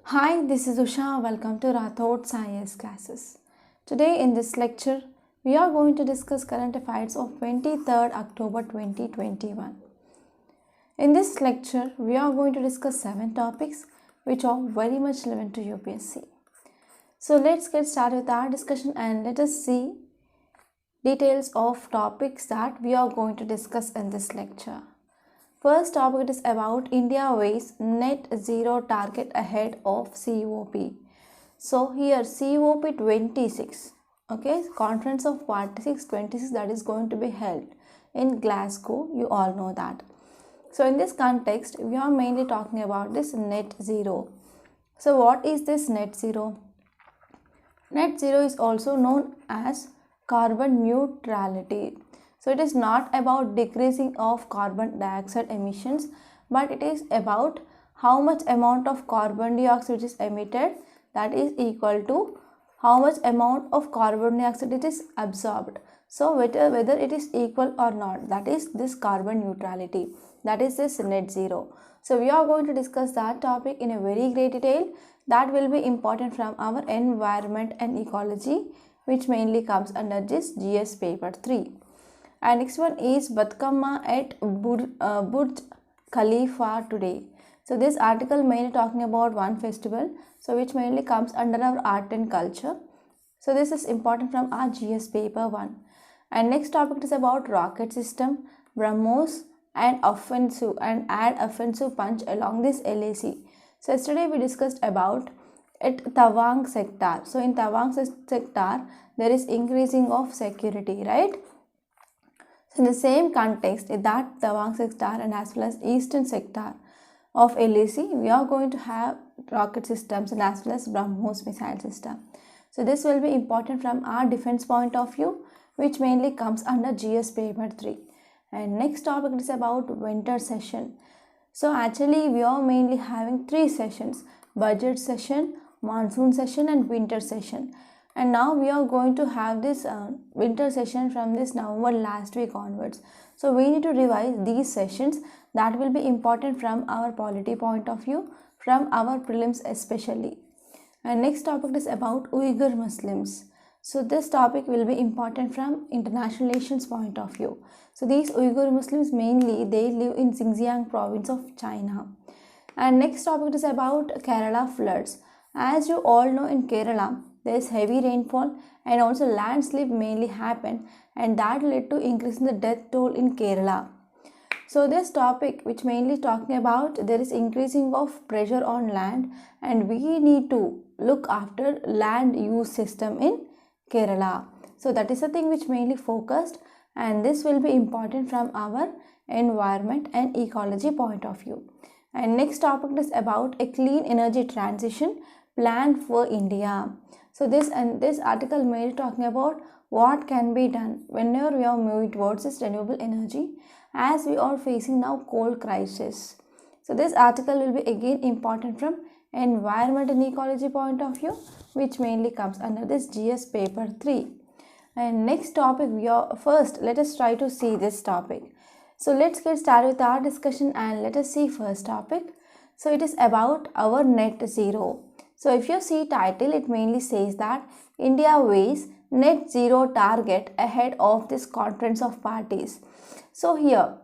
Hi, this is Usha. Welcome to Rathod Science classes. Today in this lecture, we are going to discuss current affairs of 23rd October 2021. In this lecture, we are going to discuss 7 topics which are very much relevant to UPSC. So let's get started with our discussion and let us see details of topics that we are going to discuss in this lecture. First topic is about India weighs net zero target ahead of COP. So here COP26, okay, Conference of Parties 26 that is going to be held in Glasgow. You all know that. So in this context, we are mainly talking about this net zero. So what is this net zero? Net zero is also known as carbon neutrality. So it is not about decreasing of carbon dioxide emissions, but it is about how much amount of carbon dioxide is emitted that is equal to how much amount of carbon dioxide it is absorbed. So whether it is equal or not, that is this carbon neutrality, that is this net zero. So we are going to discuss that topic in a very great detail. That will be important from our environment and ecology, which mainly comes under this GS paper 3. And next one is Batkama at Burj Khalifa today. So this article mainly talking about one festival, so which mainly comes under our art and culture. So this is important from our GS paper 1. And next topic is about rocket system, BrahMos and offensive and add offensive punch along this LAC. So yesterday we discussed about at Tawang sector. So in Tawang sector there is increasing of security, right? So in the same context, in that Tawang sector and as well as eastern sector of LAC, we are going to have rocket systems and as well as BrahMos missile system. So this will be important from our defense point of view, which mainly comes under GS paper 3. And next topic is about winter session. So actually we are mainly having 3 sessions: budget session, monsoon session and winter session. And now we are going to have this winter session from this November last week onwards. So we need to revise these sessions. That will be important from our polity point of view, from our prelims especially. And next topic is about Uyghur Muslims. So this topic will be important from international relations point of view. So these Uyghur Muslims mainly they live in Xinjiang province of China. And next topic is about Kerala floods. As you all know, in Kerala there is heavy rainfall and also landslip mainly happen, and that led to increase in the death toll in Kerala. So this topic which mainly talking about there is increasing of pressure on land and we need to look after land use system in Kerala. So that is the thing which mainly focused, and this will be important from our environment and ecology point of view. And next topic is about a clean energy transition plan for India. So this article mainly talking about what can be done whenever we are moving towards this renewable energy, as we are facing now coal crisis. So this article will be again important from environment and ecology point of view, which mainly comes under this GS paper 3. And next topic, let us try to see this topic. So let's get started with our discussion and let us see first topic. So it is about our net zero. So if you see title, it mainly says that India weighs net zero target ahead of this conference of parties. So here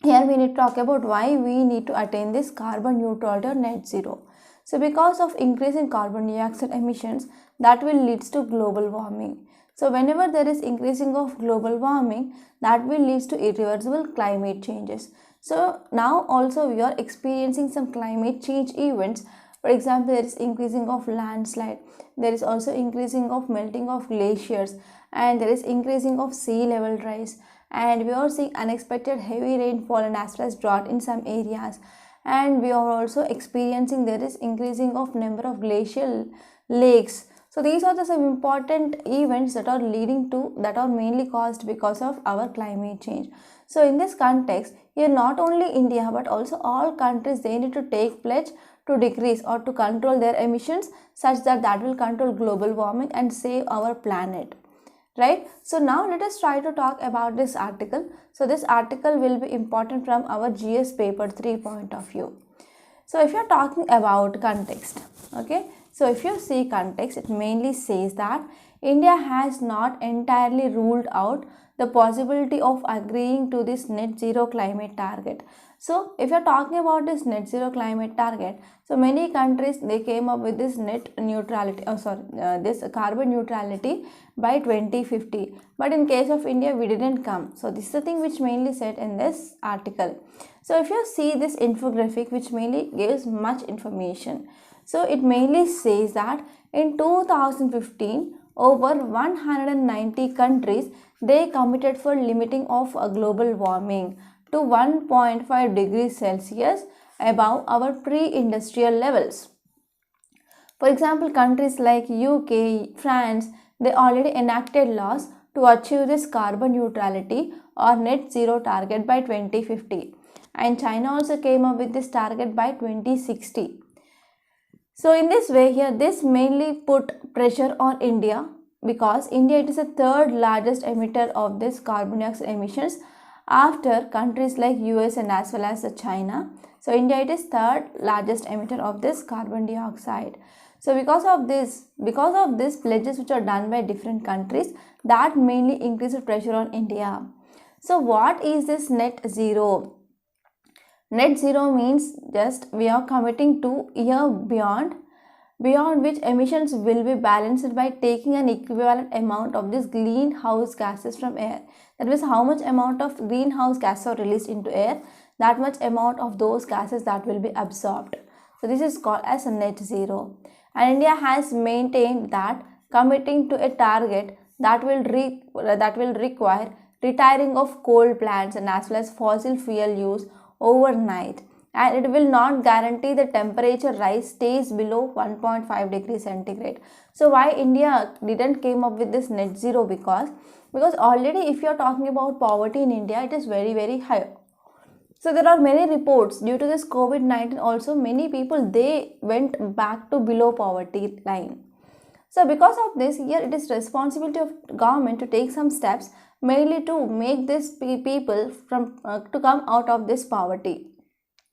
we need to talk about why we need to attain this carbon neutrality or net zero. So because of increase in carbon dioxide emissions, that will lead to global warming. So whenever there is increasing of global warming, that will lead to irreversible climate changes. So now also we are experiencing some climate change events. For example, there is increasing of landslide, there is also increasing of melting of glaciers, and there is increasing of sea level rise, and we are seeing unexpected heavy rainfall and as well as drought in some areas, and we are also experiencing there is increasing of number of glacial lakes. So these are the some important events that are mainly caused because of our climate change. So in this context, here not only India but also all countries, they need to take pledge to decrease or to control their emissions such that will control global warming and save our planet, right? So now let us try to talk about this article. So this article will be important from our GS paper 3 point of view. So if you are talking about context, Okay, so if you see context, it mainly says that India has not entirely ruled out the possibility of agreeing to this net zero climate target. So if you're talking about this net zero climate target, so many countries they came up with this net neutrality, this carbon neutrality by 2050. But in case of India, we didn't come. So this is the thing which mainly said in this article. So if you see this infographic, which mainly gives much information. So it mainly says that in 2015, over 190 countries they committed for limiting of global warming to 1.5 degrees Celsius above our pre-industrial levels. For example, countries like UK, France, they already enacted laws to achieve this carbon neutrality or net zero target by 2050. And China also came up with this target by 2060. So in this way here, this mainly put pressure on India because India it is the third largest emitter of this carbon dioxide emissions after countries like US and as well as China. So India it is third largest emitter of this carbon dioxide. So because of this pledges which are done by different countries, that mainly increases pressure on India. So what is this net zero? Net zero means just we are committing to year beyond which emissions will be balanced by taking an equivalent amount of these greenhouse gases from air. That means how much amount of greenhouse gases are released into air, that much amount of those gases that will be absorbed. So this is called as a net zero. And India has maintained that committing to a target that will require retiring of coal plants and as well as fossil fuel use overnight, and it will not guarantee the temperature rise stays below 1.5 degrees centigrade. So why India didn't came up with this net zero? Because already if you are talking about poverty in India, it is very high. So there are many reports due to this COVID-19 also many people they went back to below poverty line. So because of this, here it is responsibility of government to take some steps mainly to make these people to come out of this poverty.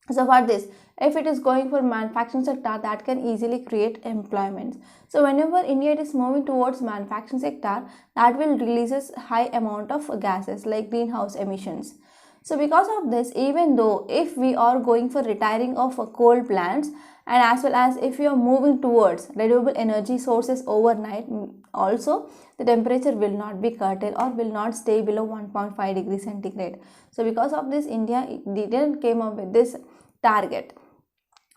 So for this, if it is going for manufacturing sector, that can easily create employment. So whenever India is moving towards manufacturing sector, that will releases high amount of gases like greenhouse emissions. So because of this, even though if we are going for retiring of coal plants and as well as if you are moving towards renewable energy sources overnight, also the temperature will not be curtailed or will not stay below 1.5 degrees centigrade. So because of this, India didn't came up with this target.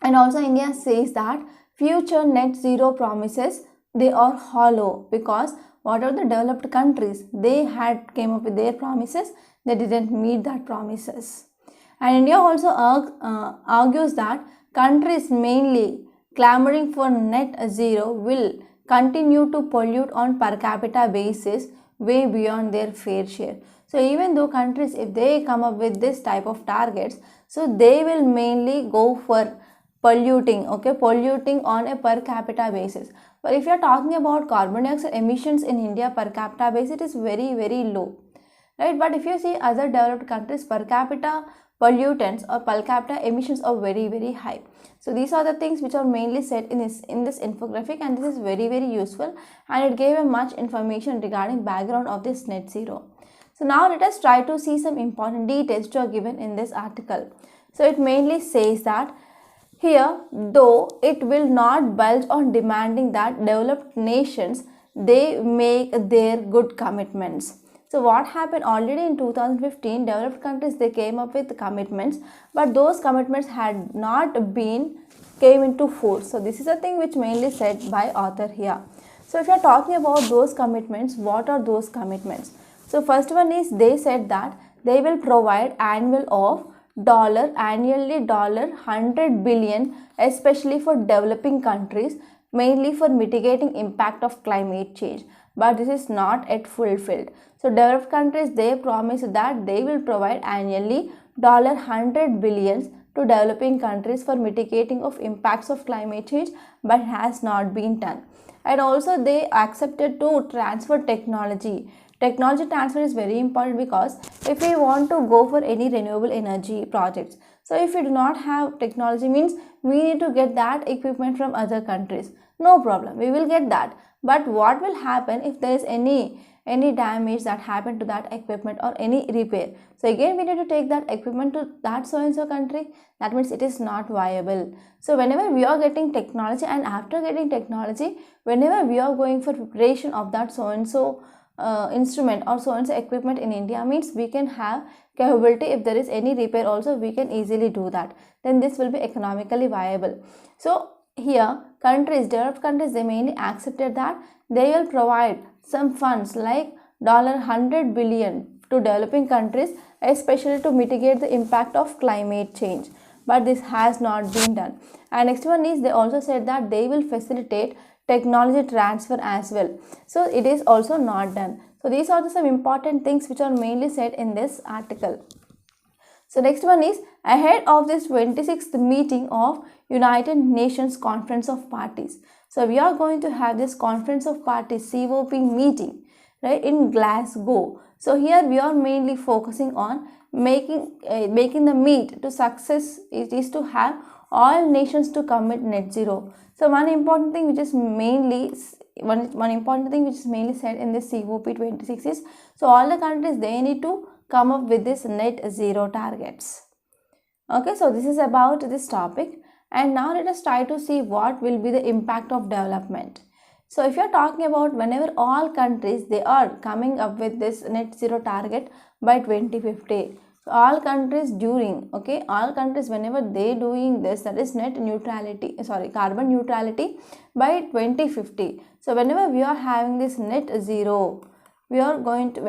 And also India says that future net zero promises they are hollow because whatever the developed countries they had came up with their promises, they didn't meet that promises. And India also argues that countries mainly clamoring for net zero will continue to pollute on per capita basis way beyond their fair share. So even though countries, if they come up with this type of targets, so they will mainly go for polluting on a per capita basis. But if you are talking about carbon dioxide emissions in India per capita basis, it is very low, right? But if you see other developed countries, per capita pollutants or per capita emissions are very high. So these are the things which are mainly said in this infographic, and this is very useful, and it gave a much information regarding background of this net zero. So now let us try to see some important details which are given in this article. So it mainly says that here, though it will not budge on demanding that developed nations they make their good commitments. So what happened already in 2015, developed countries they came up with commitments, but those commitments had not been came into force. So this is a thing which mainly said by author here. So if you are talking about those commitments, what are those commitments? So first one is they said that they will provide annually $100 billion, especially for developing countries, mainly for mitigating impact of climate change. But this is not yet fulfilled. So developed countries they promise that they will provide annually $100 billion to developing countries for mitigating of impacts of climate change, but has not been done. And also they accepted to transfer technology. Technology transfer is very important because if we want to go for any renewable energy projects, So if we do not have technology, means we need to get that equipment from other countries. No problem, we will get that. But what will happen if there is any damage that happened to that equipment or any repair? So again we need to take that equipment to that so and so country. That means it is not viable. So whenever we are getting technology, and after getting technology, whenever we are going for preparation of that so and so instrument or so and so equipment in India, means we can have capability. If there is any repair also, we can easily do that. Then this will be economically viable. So here countries, developed countries, they mainly accepted that they will provide some funds like $100 billion to developing countries, especially to mitigate the impact of climate change. But this has not been done. And next one is, they also said that they will facilitate technology transfer as well. So it is also not done. So these are some important things which are mainly said in this article. So next one is, ahead of this 26th meeting of United Nations Conference of Parties. So we are going to have this Conference of Parties COP meeting, right, in Glasgow. So here we are mainly focusing on making the meet to success. It is to have all nations to commit net zero. So one important thing which is mainly said in this COP26 is, so all the countries, they need to come up with this net zero targets. Okay, so this is about this topic. And now let us try to see what will be the impact of development. So if you are talking about whenever all countries, they are coming up with this net zero target by 2050. So all countries all countries whenever they doing this, that is carbon neutrality by 2050. So whenever we are having this net zero, we are going to,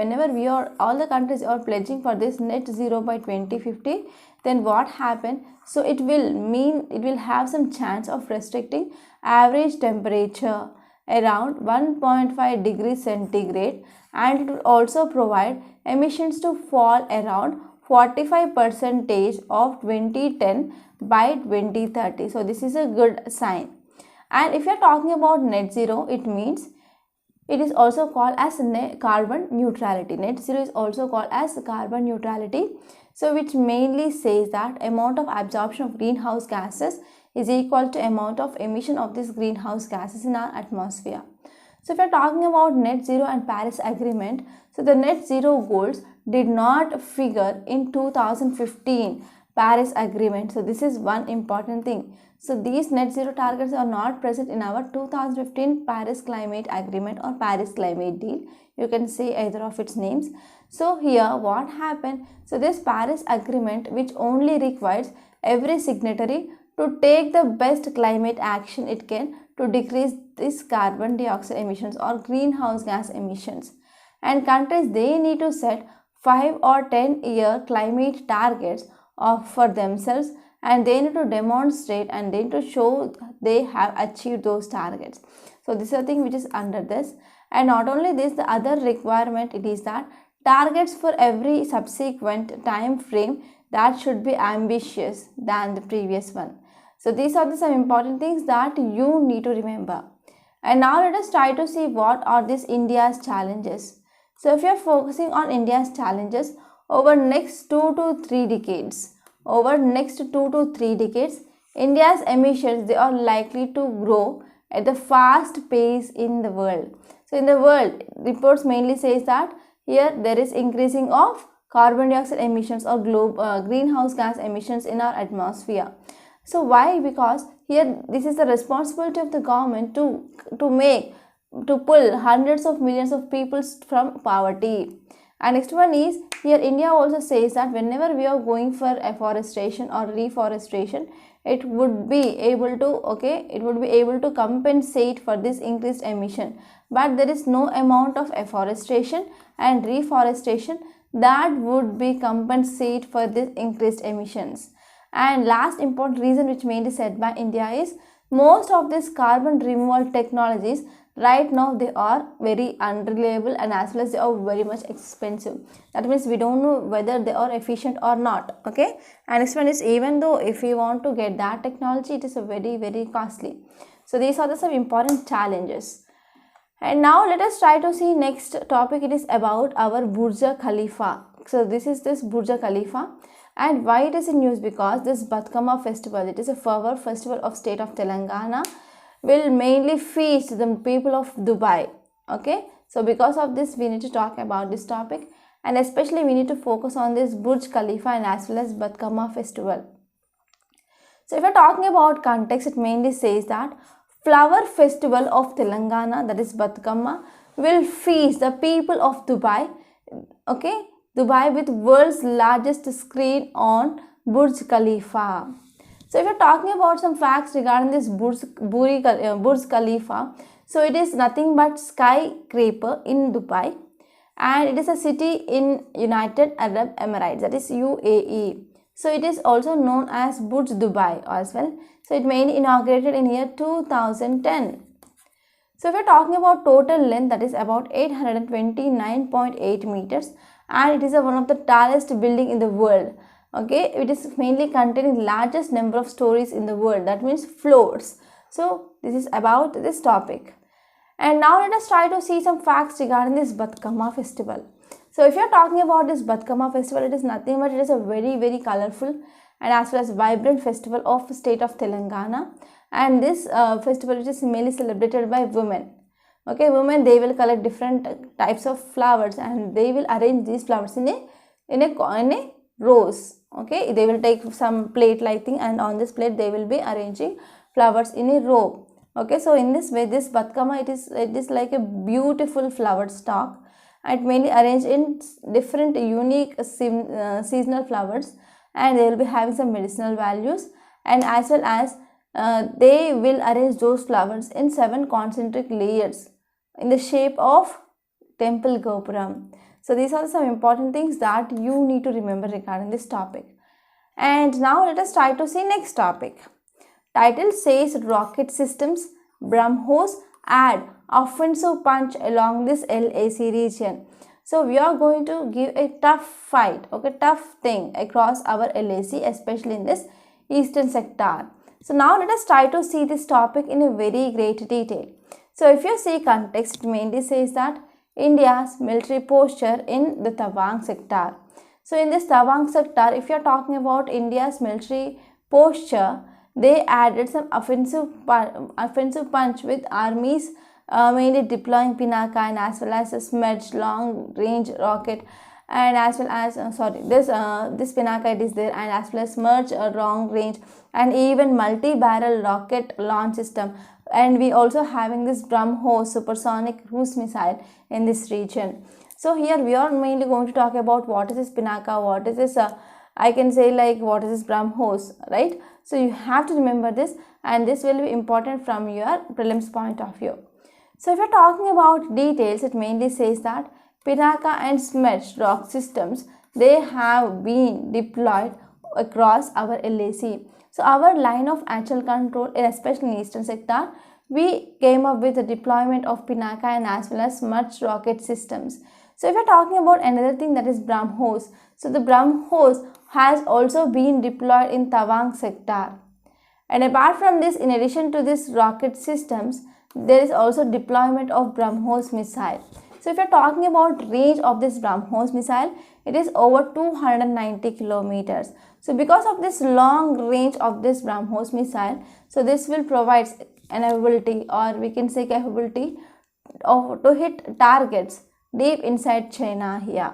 all the countries are pledging for this net zero by 2050, then what happen? So it will have some chance of restricting average temperature around 1.5 degrees centigrade, and it will also provide emissions to fall around 45% of 2010 by 2030. So this is a good sign. And if you are talking about net zero, it means it is also called as carbon neutrality. Net zero is also called as carbon neutrality. So which mainly says that amount of absorption of greenhouse gases is equal to amount of emission of these greenhouse gases in our atmosphere. So if you are talking about net zero and Paris Agreement, so the net zero goals did not figure in 2015 Paris Agreement. So this is one important thing. So these net zero targets are not present in our 2015 Paris Climate Agreement or Paris Climate Deal. You can say either of its names. So here what happened? So this Paris Agreement, which only requires every signatory to take the best climate action it can to decrease this carbon dioxide emissions or greenhouse gas emissions. And countries, they need to set 5 or 10-year climate targets for themselves, and they need to demonstrate and they need to show they have achieved those targets. So this is a thing which is under this. And not only this, the other requirement, it is that targets for every subsequent time frame that should be ambitious than the previous one. So these are some important things that you need to remember. And now let us try to see what are these India's challenges. So if you are focusing on India's challenges over next 2 to 3 decades, India's emissions, they are likely to grow at the fast pace in the world. So in the world, reports mainly says that here there is increasing of carbon dioxide emissions or greenhouse gas emissions in our atmosphere. So why? Because here this is the responsibility of the government to pull hundreds of millions of people from poverty. And next one is, here India also says that whenever we are going for afforestation or reforestation, it would be able to compensate for this increased emission. But there is no amount of afforestation and reforestation that would be compensate for this increased emissions. And last important reason which mainly said by India is, most of these carbon removal technologies right now, they are very unreliable, and as well as they are very much expensive. That means we don't know whether they are efficient or not. Okay, and next one is, even though if we want to get that technology, it is a very, very costly. So these are some important challenges. And now let us try to see next topic. It is about our Burj Khalifa. So this is this Burj Khalifa. And why it is in news? Because this Batkama festival, it is a flower festival of state of Telangana, will mainly feast the people of Dubai. Okay, so because of this we need to talk about this topic, and especially we need to focus on this Burj Khalifa and as well as Batkama festival. So if we're talking about context, it mainly says that flower festival of Telangana, that is Batkama, will feast the people of Dubai. Okay, Dubai with world's largest screen on Burj Khalifa. So if you're talking about some facts regarding this Burj Khalifa, so it is nothing but skyscraper in Dubai, and it is a city in United Arab Emirates, that is UAE. So it is also known as Burj Dubai as well. So it mainly inaugurated in year 2010. So if we're talking about total length, that is about 829.8 meters, and it is one of the tallest building in the world. Okay, it is mainly containing largest number of stories in the world, that means floors. So this is about this topic. And now let us try to see some facts regarding this Batkama festival. So if you are talking about this Batkama festival, it is nothing but it is a very colorful and as well as vibrant festival of the state of Telangana. And this festival, which is mainly celebrated by women. Okay, women, they will collect different types of flowers and they will arrange these flowers in a rows. Okay, they will take some plate like thing, and on this plate they will be arranging flowers in a row. Okay, so in this way, this Batkama, it is like a beautiful flower stalk. It mainly arranged in different unique seasonal flowers, and they will be having some medicinal values, and as well as they will arrange those flowers in 7 concentric layers in the shape of temple gopuram. So these are some important things that you need to remember regarding this topic. And now let us try to see next topic. Title says rocket systems, BrahMos add offensive punch along this LAC region. So we are going to give a tough fight, okay, tough thing across our LAC, especially in this eastern sector. So now let us try to see this topic in a very great detail. So if you see context, it mainly says that India's military posture in the Tawang sector. So in this Tawang sector, if you are talking about India's military posture, they added some offensive punch with armies mainly deploying Pinaka and as well as a Smerch long range rocket, and as well as this Pinaka it is there, and as well as Smerch long range and even multi-barrel rocket launch system. And we also having this BrahMos supersonic cruise missile in this region. So here we are mainly going to talk about what is this Pinaka, what is this I can say like what is this BrahMos, right? So you have to remember this, and this will be important from your prelims point of view. So if you're talking about details, it mainly says that Pinaka and Smerch rock systems, they have been deployed across our LAC. So our line of actual control, especially in eastern sector, we came up with the deployment of Pinaka and as well as Smerch rocket systems. So if you're talking about another thing, that is BrahMos. So the BrahMos has also been deployed in Tawang sector. And apart from this, in addition to this rocket systems, there is also deployment of BrahMos missile. So if you're talking about range of this BrahMos missile, it is over 290 kilometers. So because of this long range of this BrahMos missile, so this will provide an ability, or we can say capability to hit targets deep inside China here.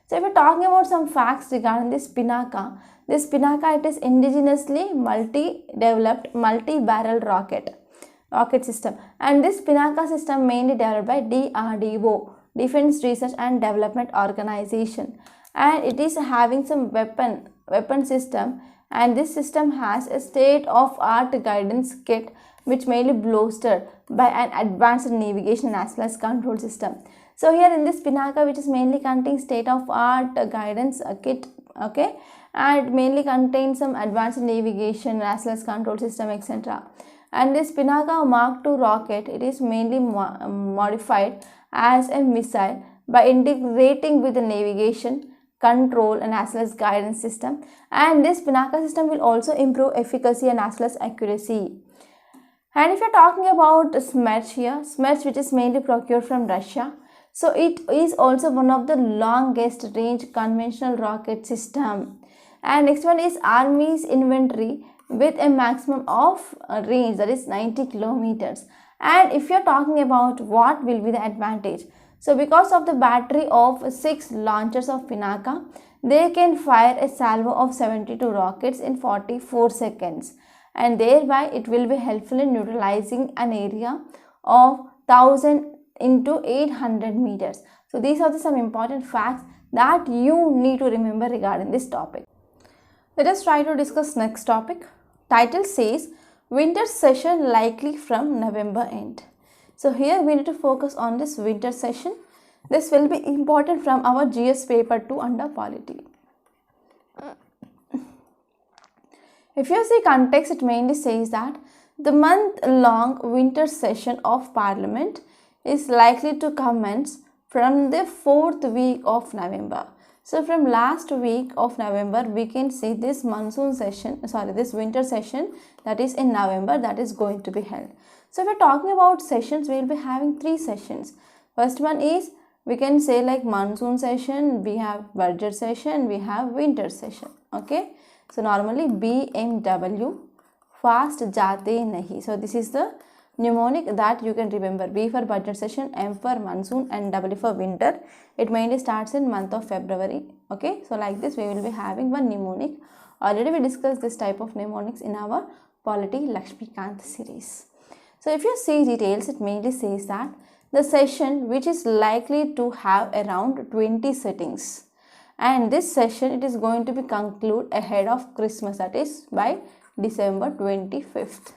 So if we're talking about some facts regarding this Pinaka, it is indigenously multi-developed multi-barrel rocket system, and this Pinaka system mainly developed by DRDO, Defense Research and Development Organization, and it is having some weapon system, and this system has a state-of-art guidance kit which mainly bolstered by an advanced navigation as well as control system. So here in this Pinaka, which is mainly containing state-of-art guidance kit, okay, and it mainly contains some advanced navigation as well as control system, etc. And this Pinaka Mark II rocket, it is mainly modified as a missile by integrating with the navigation, control and as well as guidance system. And this Pinaka system will also improve efficacy and as well as accuracy. And if you're talking about Smerch here, Smerch which is mainly procured from Russia, so it is also one of the longest range conventional rocket system. And next one is Army's inventory with a maximum of range, that is 90 kilometers. And if you're talking about what will be the advantage, so because of the battery of 6 launchers of Pinaka, they can fire a salvo of 72 rockets in 44 seconds, and thereby it will be helpful in neutralizing an area of 1000 into 800 meters. So these are some important facts that you need to remember regarding this topic. Let us try to discuss next topic. Title says winter session likely from November end. So here we need to focus on this winter session. This will be important from our GS paper 2 under polity. If you see context, it mainly says that the month-long winter session of Parliament is likely to commence from the 4th week of November. So from last week of November, we can see this winter session that is in November, that is going to be held. So if we're talking about sessions, we will be having 3 sessions. First one is, we can say like monsoon session, we have budget session, we have winter session. Okay. So normally BMW, fast jate nahi. So this is the mnemonic that you can remember. B for budget session, M for monsoon, and W for winter. It mainly starts in month of February. Okay. So like this we will be having one mnemonic. Already we discussed this type of mnemonics in our Polity Lakshmikant series. So if you see details, it mainly says that the session which is likely to have around 20 sittings, and this session it is going to be conclude ahead of Christmas, that is by December 25th,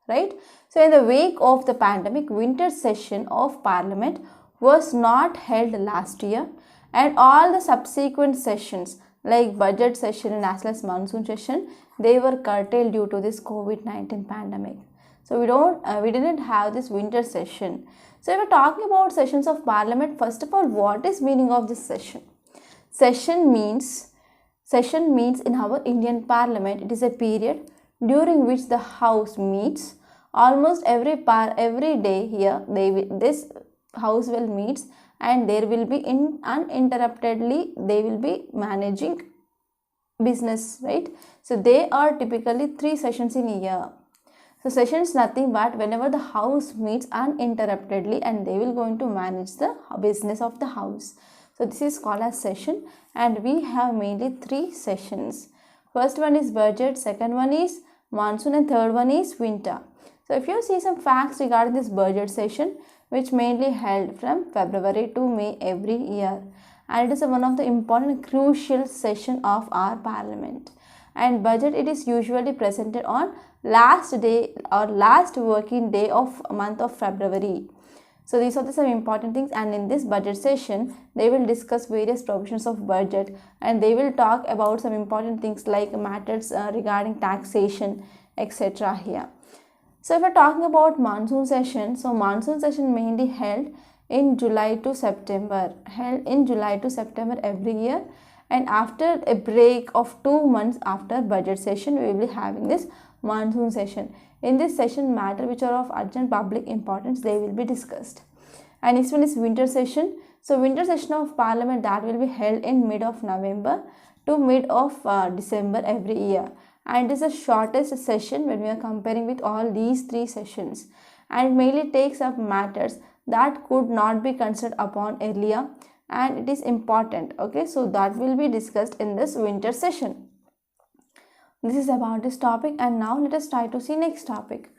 right? So in the wake of the pandemic, winter session of Parliament was not held last year, and all the subsequent sessions like budget session and as well as monsoon session, they were curtailed due to this COVID-19 pandemic. So we didn't have this winter session. So if we're talking about sessions of Parliament, first of all, what is meaning of this session? Session means in our Indian Parliament, it is a period during which the House meets almost every day. Here this House will meet, and there will be uninterruptedly they will be managing business, right? So they are typically 3 sessions in a year. So session is nothing but whenever the House meets uninterruptedly, and they will going to manage the business of the House. So this is called as session, and we have mainly 3 sessions. First one is budget, second one is monsoon, and third one is winter. So if you see some facts regarding this budget session, which mainly held from February to May every year, and it is one of the important crucial session of our Parliament. And budget, it is usually presented on last day or last working day of month of February. So these are some important things, and in this budget session they will discuss various provisions of budget, and they will talk about some important things like matters regarding taxation, etc. here. So if we're talking about monsoon session, so monsoon session mainly held in July to September every year, and after a break of 2 months after budget session, we will be having this monsoon session. In this session, matter which are of urgent public importance, they will be discussed. And next one is winter session. So winter session of Parliament, that will be held in mid of November to mid of December every year, and it is the shortest session when we are comparing with all these 3 sessions, and it mainly takes up matters that could not be considered upon earlier, and it is important. Okay, so that will be discussed in this winter session. This is about this topic, and now let us try to see next topic.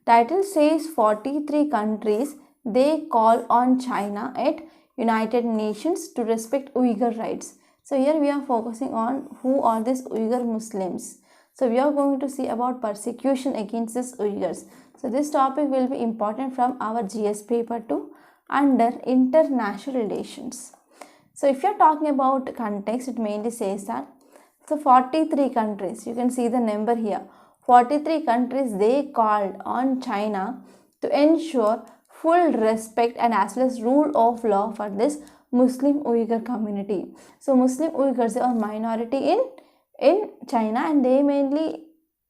Title says 43 countries, they call on China at United Nations to respect Uyghur rights. So here we are focusing on who are these Uyghur Muslims. So we are going to see about persecution against these Uyghurs. So this topic will be important from our GS paper 2 under international relations. So if you are talking about context, it mainly says that so 43 countries, you can see the number here, 43 countries, they called on China to ensure full respect and as well as rule of law for this Muslim Uyghur community. So Muslim Uyghurs are minority in China, and they mainly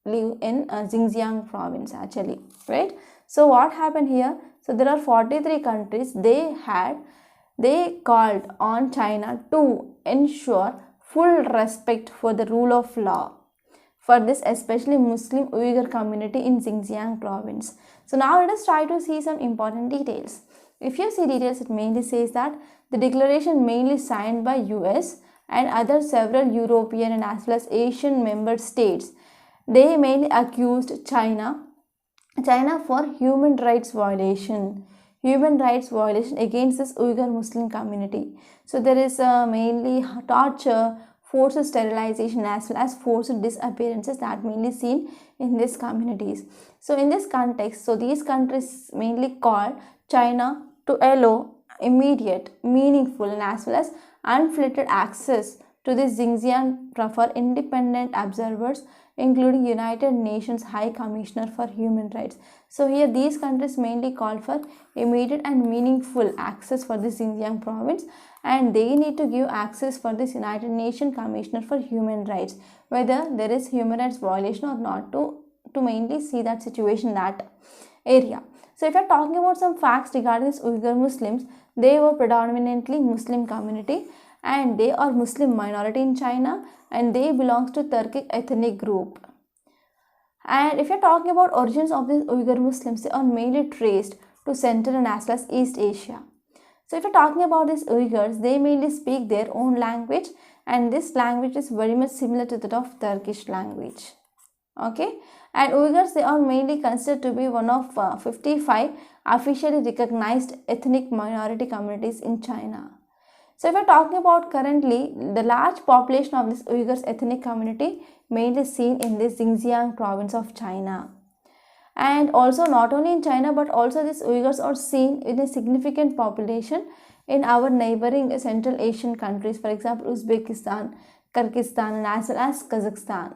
live in Xinjiang province actually, right? So what happened here? So there are 43 countries, they called on China to ensure full respect for the rule of law for this especially Muslim Uyghur community in Xinjiang province. So now let us try to see some important details. If you see details, it mainly says that the declaration mainly signed by US and other several European and as well as Asian member states. They mainly accused China for human rights violation against this Uyghur Muslim community. So there is mainly torture, forced sterilization as well as forced disappearances that mainly seen in these communities. So in this context, so these countries mainly called China to allow immediate, meaningful and as well as unfiltered access to the Xinjiang for independent observers, including United Nations High Commissioner for Human Rights. So here these countries mainly call for immediate and meaningful access for the Xinjiang province, and they need to give access for this United Nations Commissioner for Human Rights, whether there is human rights violation or not, to mainly see that situation in that area. So if you are talking about some facts regarding this Uyghur Muslims, they were predominantly Muslim community and they are Muslim minority in China and they belongs to Turkic ethnic group. And if you are talking about origins of these Uyghur Muslims, they are mainly traced to Central and as well as East Asia. So if you are talking about these Uyghurs, they mainly speak their own language and this language is very much similar to that of Turkish language. Okay, and Uyghurs, they are mainly considered to be one of 55 officially recognized ethnic minority communities in China. So if we are talking about currently, the large population of this Uyghurs ethnic community mainly seen in this Xinjiang province of China. And also not only in China but also these Uyghurs are seen in a significant population in our neighboring Central Asian countries, for example Uzbekistan, Kyrgyzstan and as well as Kazakhstan.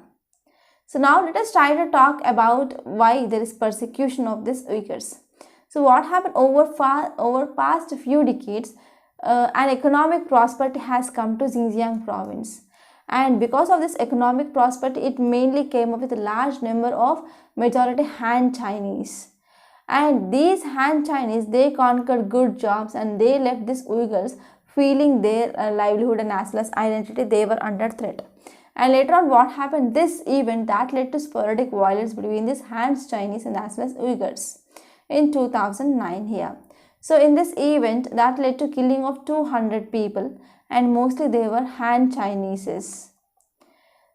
So now let us try to talk about why there is persecution of these Uyghurs. So what happened over past few decades, an economic prosperity has come to Xinjiang province. And because of this economic prosperity, it mainly came up with a large number of majority Han Chinese. And these Han Chinese, they conquered good jobs and they left these Uyghurs feeling their livelihood and as well as identity, they were under threat. And later on what happened, this event that led to sporadic violence between these Han Chinese and as well as Uyghurs in 2009 here. So in this event that led to killing of 200 people and mostly they were Han Chineses.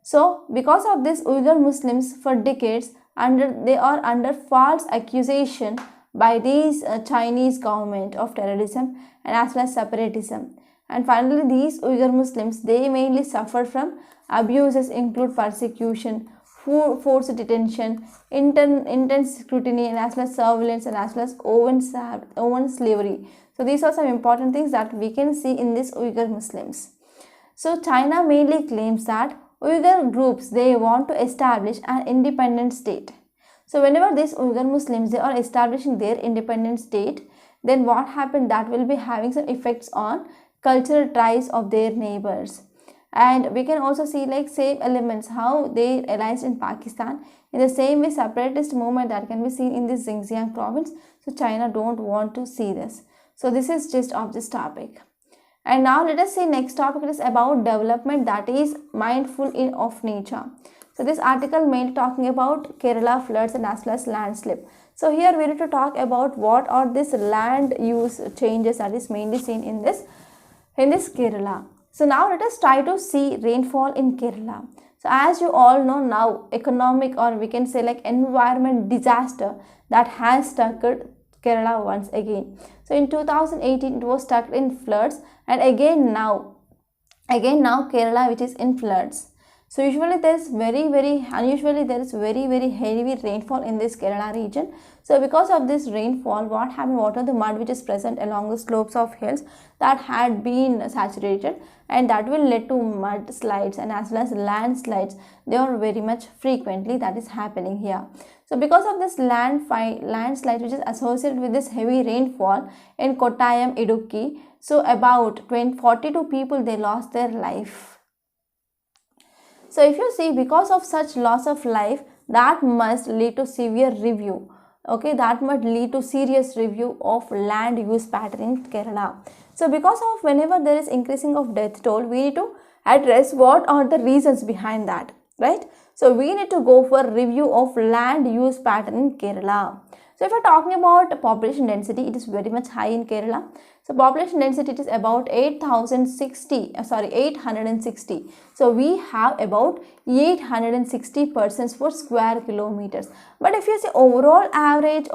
So because of this, Uyghur Muslims for decades they are under false accusation by these Chinese government of terrorism and as well as separatism. And finally these Uyghur Muslims, they mainly suffer from abuses include persecution, forced detention, intense scrutiny and as well as surveillance and as well as open slavery. So these are some important things that we can see in these Uyghur Muslims. So China mainly claims that Uyghur groups, they want to establish an independent state. So whenever these Uyghur Muslims, they are establishing their independent state, then what happened, that will be having some effects on cultural ties of their neighbors. And we can also see like same elements how they realized in Pakistan. In the same way, separatist movement that can be seen in this Xinjiang province. So China don't want to see this. So this is just of this topic. And now let us see next topic. It is about development that is mindful of nature. So this article mainly talking about Kerala floods and as well as landslip. So here we need to talk about what are these land use changes that is mainly seen in this Kerala. So now let us try to see rainfall in Kerala. So as you all know now, economic or we can say like environment disaster that has struck Kerala once again. So in 2018 it was stuck in floods and again now Kerala which is in floods. So usually there is very heavy rainfall in this Kerala region. So because of this rainfall, what happened, water, the mud which is present along the slopes of hills that had been saturated and that will lead to mudslides and as well as landslides. They are very much frequently that is happening here. So because of this landslide which is associated with this heavy rainfall in Kottayam, Idukki, so about 42 people they lost their life. So if you see, because of such loss of life, that must lead to severe review. Okay, that must lead to serious review of land use pattern in Kerala. So because of whenever there is increasing of death toll, we need to address what are the reasons behind that, right? So we need to go for review of land use pattern in Kerala. So if we're talking about population density, it is very much high in Kerala. So population density, it is about 860. So we have about 860 persons per square kilometers. But if you see overall average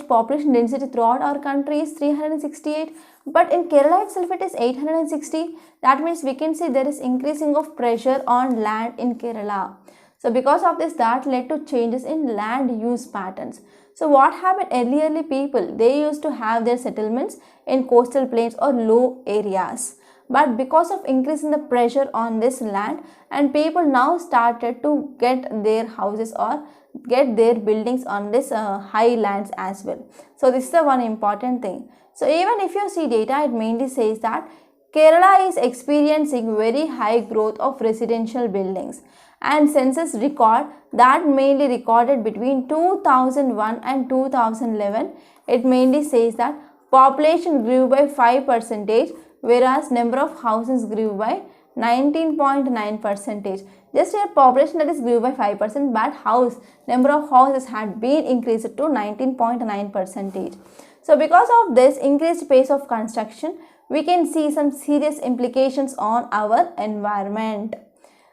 population density throughout our country is 368, but in Kerala itself it is 860. That means we can say there is increasing of pressure on land in Kerala. So because of this, that led to changes in land use patterns. So what happened earlierly, people, they used to have their settlements in coastal plains or low areas. But because of increase in the pressure on this land, and people now started to get their houses or get their buildings on this high lands as well. So this is the one important thing. So even if you see data, it mainly says that Kerala is experiencing very high growth of residential buildings, and census record that mainly recorded between 2001 and 2011, it mainly says that population grew by 5%, whereas number of houses grew by 19.9%. Just a population that is grew by 5%, but number of houses had been increased to 19.9%. So because of this increased pace of construction, we can see some serious implications on our environment.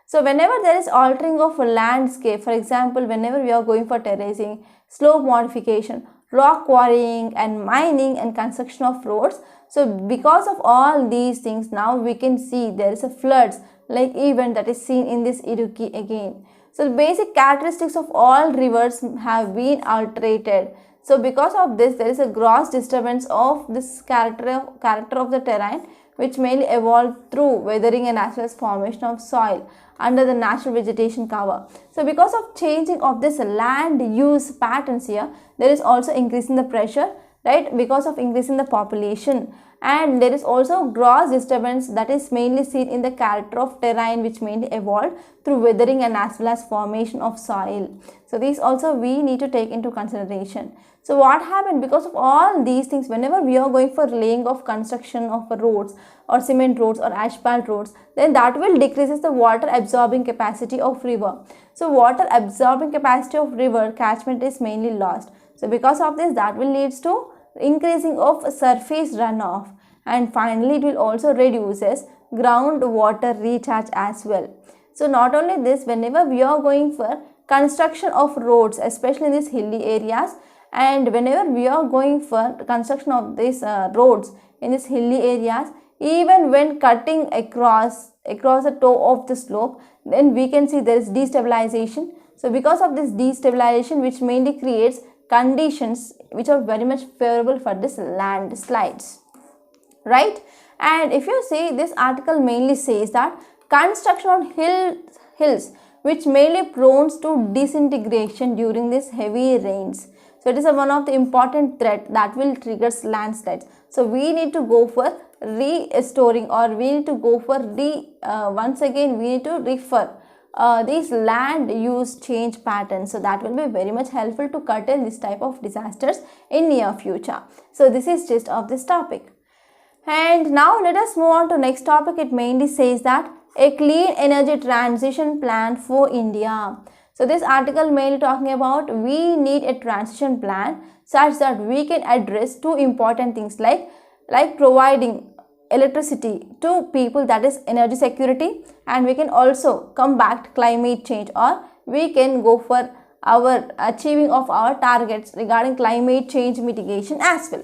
So whenever there is altering of a landscape, for example, whenever we are going for terracing, slope modification, rock quarrying and mining and construction of roads, so because of all these things, now we can see there is a floods like event that is seen in this Idukki again. So the basic characteristics of all rivers have been alterated. So because of this, there is a gross disturbance of this character of the terrain, which mainly evolved through weathering and as well as formation of soil under the natural vegetation cover. So because of changing of this land use patterns here, there is also increase in the pressure, right, because of increasing the population, and there is also gross disturbance that is mainly seen in the character of terrain, which mainly evolved through weathering and as well as formation of soil. So these also we need to take into consideration. So what happened because of all these things, whenever we are going for laying of construction of roads or cement roads or asphalt roads, then that will decreases the water absorbing capacity of river. So water absorbing capacity of river catchment is mainly lost. So because of this, that will leads to increasing of surface runoff, and finally it will also reduces groundwater recharge as well. So not only this, whenever we are going for construction of roads, especially in these hilly areas, and whenever we are going for construction of these roads in these hilly areas, even when cutting across the toe of the slope, then we can see there is destabilization. So because of this destabilization, which mainly creates conditions which are very much favorable for this landslides, right? And if you see, this article mainly says that construction on hills which mainly prone to disintegration during these heavy rains. So it is one of the important threat that will trigger landslides. So we need to go for restoring, or we need to go for once again we need to refer these land use change patterns. So that will be very much helpful to curtail this type of disasters in near future. So this is just of this topic. And now let us move on to next topic. It mainly says that a clean energy transition plan for India. So this article mainly talking about we need a transition plan such that we can address two important things like providing electricity to people, that is energy security, and we can also combat climate change, or we can go for our achieving of our targets regarding climate change mitigation as well.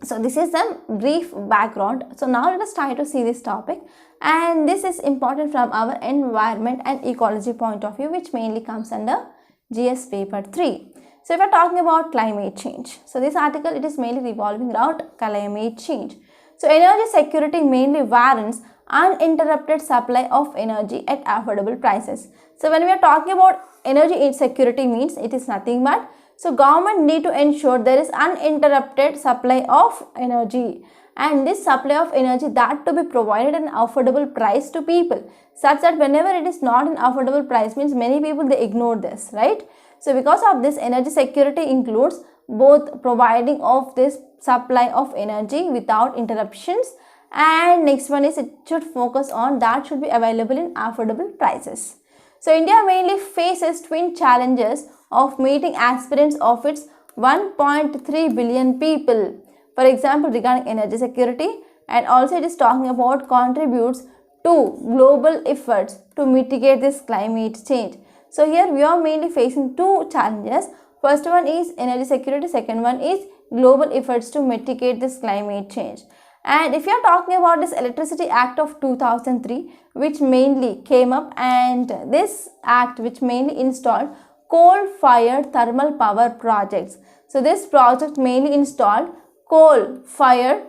So this is some brief background. So now let us try to see this topic, and this is important from our environment and ecology point of view, which mainly comes under GS paper 3. So if we are talking about climate change, so this article, it is mainly revolving around climate change. So energy security mainly warrants uninterrupted supply of energy at affordable prices. So when we are talking about energy security, means it is nothing but, so government need to ensure there is uninterrupted supply of energy, and this supply of energy that to be provided at an affordable price to people, such that whenever it is not an affordable price, means many people they ignore this, right? So because of this, energy security includes both providing of this supply of energy without interruptions, and next one is it should focus on that should be available in affordable prices. So India mainly faces twin challenges of meeting aspirants of its 1.3 billion people. For example, regarding energy security, and also it is talking about contributes to global efforts to mitigate this climate change. So here we are mainly facing two challenges. First one is energy security, second one is global efforts to mitigate this climate change. And if you are talking about this Electricity Act of 2003, which mainly came up, and this act which mainly installed coal-fired thermal power projects. So this project mainly installed coal-fired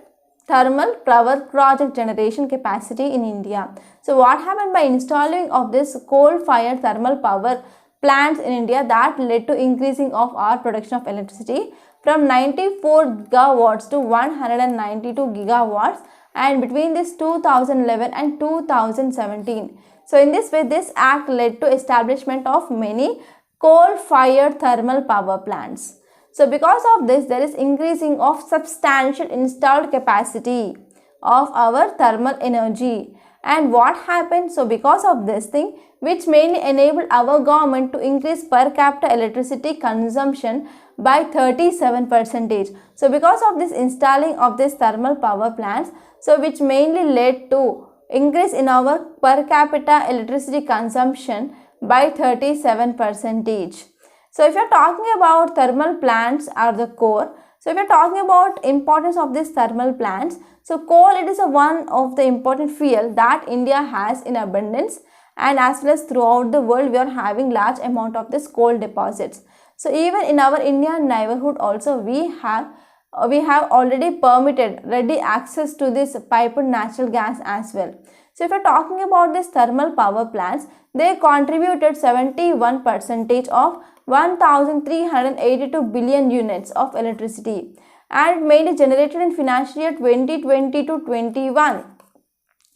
thermal power project generation capacity in India. So what happened by installing of this coal-fired thermal power plants in India, that led to increasing of our production of electricity from 94 gigawatts to 192 gigawatts, and between this 2011 and 2017. So in this way, this act led to establishment of many coal-fired thermal power plants. So because of this, there is increasing of substantial installed capacity of our thermal energy. And what happened? So because of this thing, which mainly enabled our government to increase per capita electricity consumption by 37%. So because of this installing of this thermal power plants, so which mainly led to increase in our per capita electricity consumption by 37%. So if you are talking about thermal plants are the core, so if you are talking about importance of these thermal plants, so coal, it is one of the important fuel that India has in abundance, and as well as throughout the world we are having large amount of this coal deposits. So even in our Indian neighborhood also we have already permitted ready access to this piped natural gas as well. So if you are talking about this thermal power plants, they contributed 71% of 1382 billion units of electricity, and mainly generated in financial year 2020 to 21,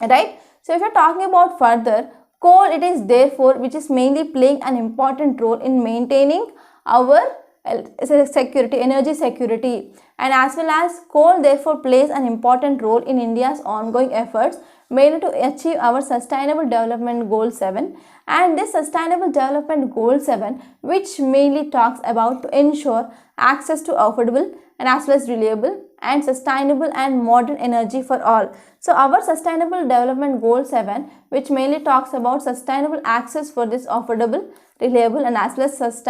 right? So if you are talking about further, coal, it is therefore which is mainly playing an important role in maintaining our security, energy security, and as well as coal therefore plays an important role in India's ongoing efforts mainly to achieve our sustainable development goal 7. And this sustainable development goal 7, which mainly talks about to ensure access to affordable and as well as reliable and sustainable and modern energy for all. So our sustainable development goal 7, which mainly talks about sustainable access for this affordable, reliable and as well as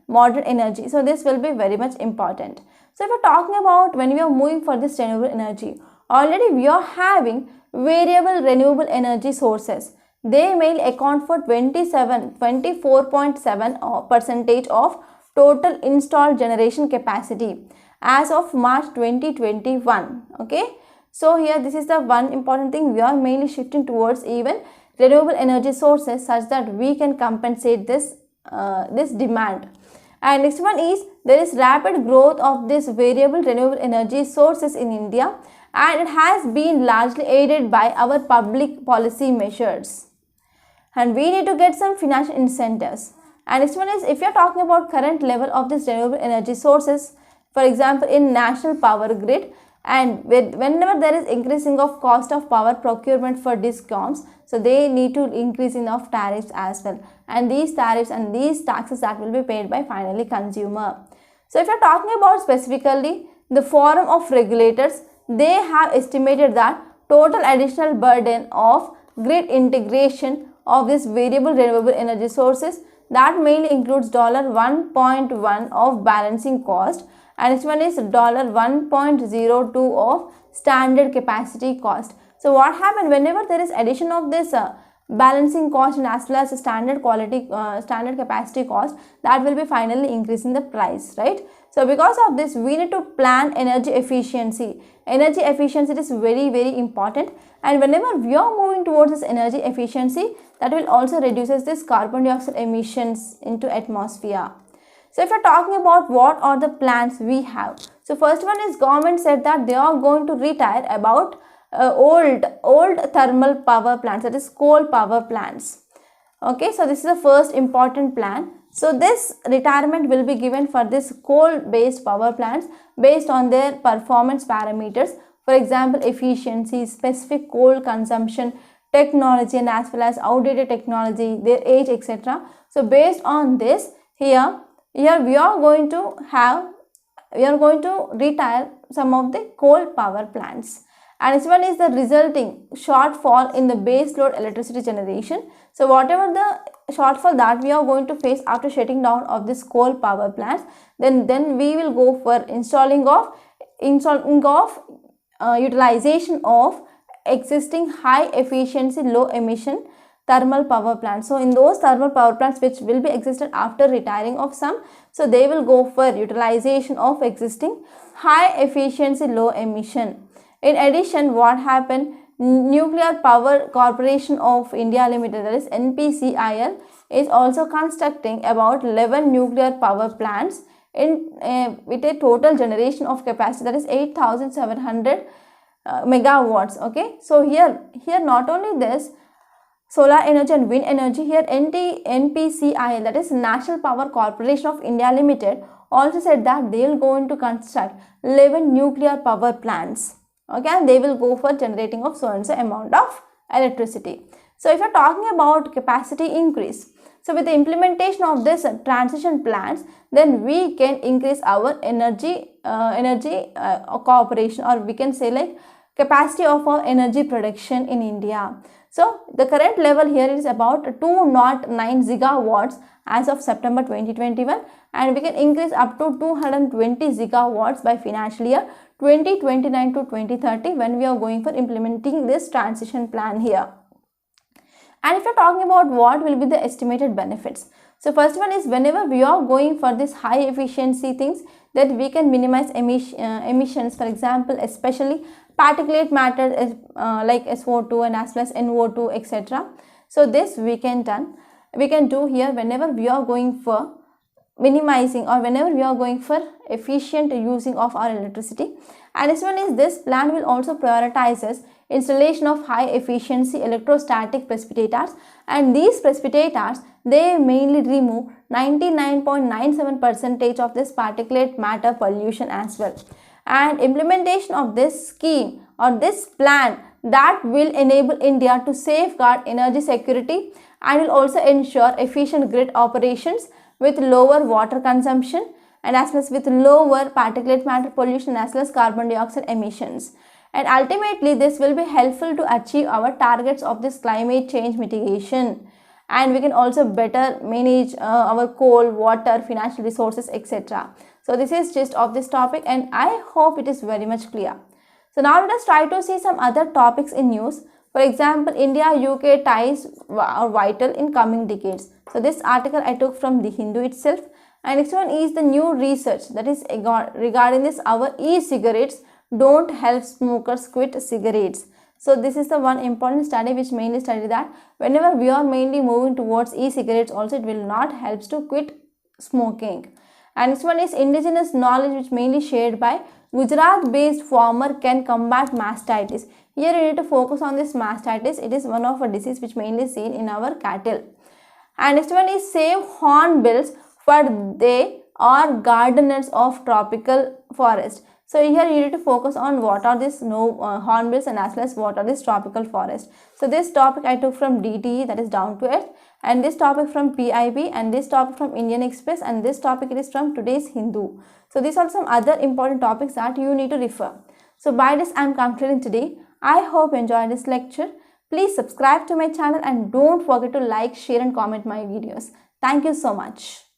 modern energy. So this will be very much important. So if we're talking about when we are moving for this renewable energy, already we are having variable renewable energy sources. They mainly account for 24.7% of total installed generation capacity as of March 2021. Okay. So here this is the one important thing, we are mainly shifting towards even renewable energy sources such that we can compensate this demand. And next one is there is rapid growth of this variable renewable energy sources in India, and it has been largely aided by our public policy measures, and we need to get some financial incentives. And next one is if you are talking about current level of this renewable energy sources, for example in national power grid, and whenever there is increasing of cost of power procurement for discoms, so they need to increasing of tariffs as well, and these tariffs and these taxes that will be paid by finally consumer. So if you are talking about specifically the forum of regulators, they have estimated that total additional burden of grid integration of this variable renewable energy sources, that mainly includes $1.1 of balancing cost, and this one is $1.02 of standard capacity cost. So what happened whenever there is addition of this balancing cost and as well as standard capacity cost, that will be finally increasing the price, right? So because of this we need to plan energy efficiency. Energy efficiency is very important, and whenever we are moving towards this energy efficiency, that will also reduces this carbon dioxide emissions into atmosphere. So if you are talking about what are the plans we have, so first one is government said that they are going to retire about old thermal power plants, that is coal power plants. Okay, so this is the first important plan. So this retirement will be given for this coal based power plants based on their performance parameters. For example, efficiency, specific coal consumption, technology, and as well as outdated technology, their age, etc. So based on this, here we are going to retire some of the coal power plants. And this one is the resulting shortfall in the base load electricity generation. So whatever the shortfall that we are going to face after shutting down of this coal power plants, then we will go for installing of utilization of existing high efficiency low emission thermal power plants. So in those thermal power plants which will be existed after retiring of some, so they will go for utilization of existing high efficiency low emission. In addition, what happened, Nuclear Power Corporation of India Limited, that is NPCIL, is also constructing about 11 nuclear power plants with a total generation of capacity, that is 8,700 megawatts. Okay, so here not only this solar energy and wind energy, here NPCIL, that is National Power Corporation of India Limited, also said that they will go to construct 11 nuclear power plants. Okay, and they will go for generating of so and so amount of electricity. So if you are talking about capacity increase, so with the implementation of this transition plans, then we can increase our energy cooperation, or we can say like capacity of our energy production in India. So the current level here is about 209 gigawatts as of September 2021, and we can increase up to 220 gigawatts by financial year 2029 to 2030 when we are going for implementing this transition plan here. And if you are talking about what will be the estimated benefits, so first one is whenever we are going for this high efficiency things, that we can minimize emissions, for example, especially particulate matter like SO2 and as well as NO2, etc. So this we can do here whenever we are going for minimizing, or whenever we are going for efficient using of our electricity. And this one is, this plan will also prioritizes installation of high efficiency electrostatic precipitators, and these precipitators, they mainly remove 99.97% of this particulate matter pollution as well. And implementation of this scheme or this plan, that will enable India to safeguard energy security and will also ensure efficient grid operations with lower water consumption and as well as with lower particulate matter pollution as well as carbon dioxide emissions. And ultimately, this will be helpful to achieve our targets of this climate change mitigation. And we can also better manage our coal, water, financial resources, etc. So this is gist of this topic, and I hope it is very much clear. So now let us try to see some other topics in news. For example, India-UK ties are vital in coming decades. So this article I took from The Hindu itself. And next one is the new research, that is regarding this, our e-cigarettes don't help smokers quit cigarettes. So this is the one important study which mainly study that whenever we are mainly moving towards e-cigarettes also, it will not help to quit smoking. And this one is indigenous knowledge which mainly shared by Gujarat based farmer can combat mastitis. Here you need to focus on this mastitis. It is one of a disease which mainly seen in our cattle. And next one is save hornbills, for they are gardeners of tropical forest. So here you need to focus on what are these hornbills and as well as what are these tropical forest. So this topic I took from DTE, that is Down to Earth, and this topic from PIB, and this topic from Indian Express, and this topic it is from today's Hindu. So these are some other important topics that you need to refer. So by this I am concluding today. I hope you enjoyed this lecture. Please subscribe to my channel and don't forget to like, share and comment my videos. Thank you so much.